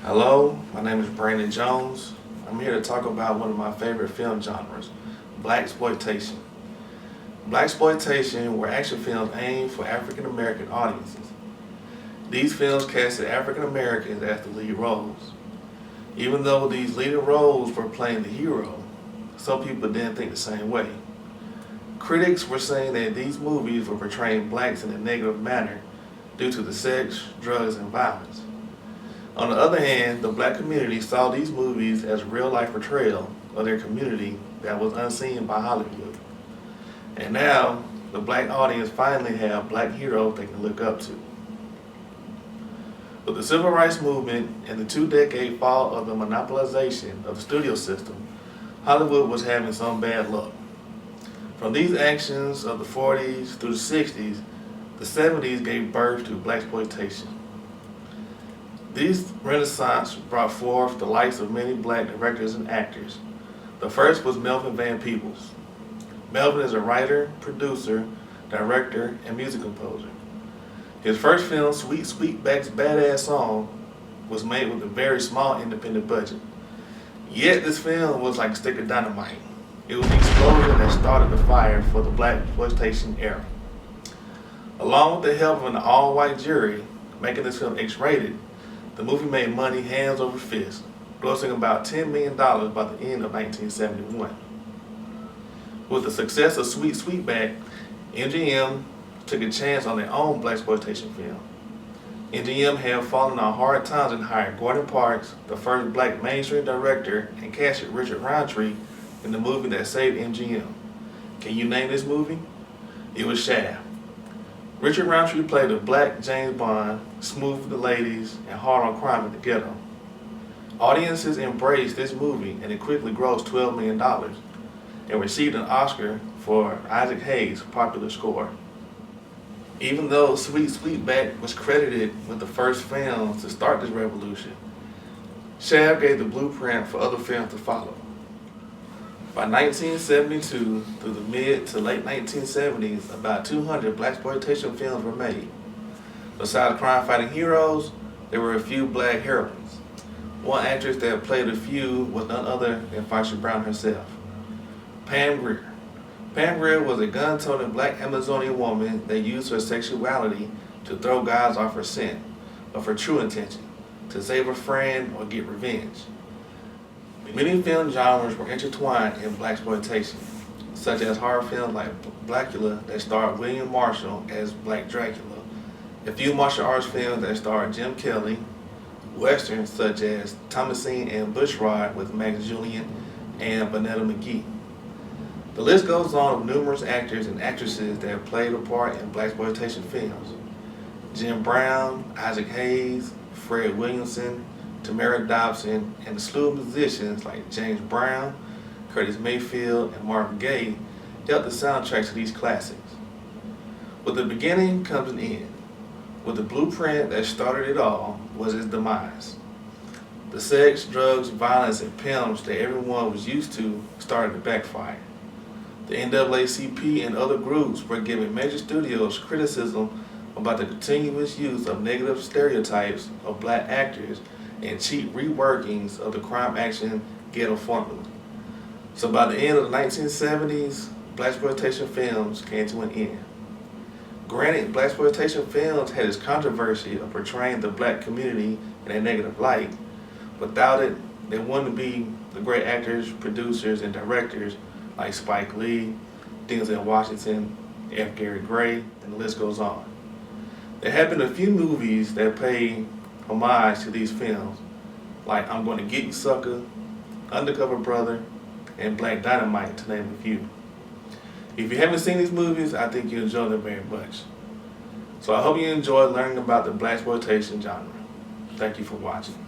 Hello, my name is Brandon Jones. I'm here to talk about one of my favorite film genres, Blaxploitation. Blaxploitation were action films aimed for African American audiences. These films casted African Americans as the lead roles. Even though these leading roles were playing the hero, some people didn't think the same way. Critics were saying that these movies were portraying blacks in a negative manner due to the sex, drugs, and violence. On the other hand, the black community saw these movies as a real-life portrayal of their community that was unseen by Hollywood. And now, the black audience finally have black heroes they can look up to. With the civil rights movement and the 2-decade fall of the monopolization of the studio system, Hollywood was having some bad luck. From these actions of the 40s through the 60s, the 70s gave birth to blaxploitation. These renaissance brought forth the likes of many black directors and actors. The first was Melvin Van Peebles. Melvin is a writer, producer, director, and music composer. His first film, Sweet Sweetback's Badass Song, was made with a very small independent budget. Yet this film was like a stick of dynamite. It was the explosion that started the fire for the blaxploitation era. Along with the help of an all-white jury making this film X-rated, the movie made money hands over fist, grossing about $10 million by the end of 1971. With the success of Sweet Sweetback, MGM took a chance on their own blaxploitation film. MGM had fallen on hard times and hired Gordon Parks, the first black mainstream director, and casted Richard Roundtree in the movie that saved MGM. Can you name this movie? It was Shaft. Richard Roundtree played a black James Bond, smooth with the ladies, and hard on crime in the ghetto. Audiences embraced this movie and it quickly grossed $12 million and received an Oscar for Isaac Hayes' popular score. Even though Sweet Sweetback was credited with the first film to start this revolution, Shaft gave the blueprint for other films to follow. By 1972 through the mid to late 1970s, about 200 blaxploitation films were made. Besides crime-fighting heroes, there were a few black heroines. One actress that played a few was none other than Foster Brown herself, Pam Grier. Pam Grier was a gun-toting black Amazonian woman that used her sexuality to throw guys off her scent, of her true intention, to save a friend or get revenge. Many film genres were intertwined in blaxploitation, such as horror films like Blackula that starred William Marshall as Black Dracula, a few martial arts films that starred Jim Kelly, westerns such as Thomasine and Bushrod with Max Julien and Bonetta McGee. The list goes on of numerous actors and actresses that have played a part in blaxploitation films. Jim Brown, Isaac Hayes, Fred Williamson, Tamara Dobson, and a slew of musicians like James Brown, Curtis Mayfield, and Marvin Gaye helped the soundtracks to these classics. With the beginning comes an end. With the blueprint that started it all was its demise. The sex, drugs, violence, and pimps that everyone was used to started to backfire. The NAACP and other groups were giving major studios criticism about the continuous use of negative stereotypes of black actors and cheap reworkings of the crime action ghetto formula. So by the end of the 1970s, blaxploitation films came to an end. Granted, blaxploitation films had its controversy of portraying the black community in a negative light. Without it, there wouldn't be the great actors, producers, and directors like Spike Lee, Denzel Washington, F. Gary Gray, and the list goes on. There have been a few movies that pay homage to these films, like I'm Gonna Get You Sucker, Undercover Brother, and Black Dynamite, to name a few. If you haven't seen these movies, I think you'll enjoy them very much. So I hope you enjoyed learning about the blaxploitation genre. Thank you for watching.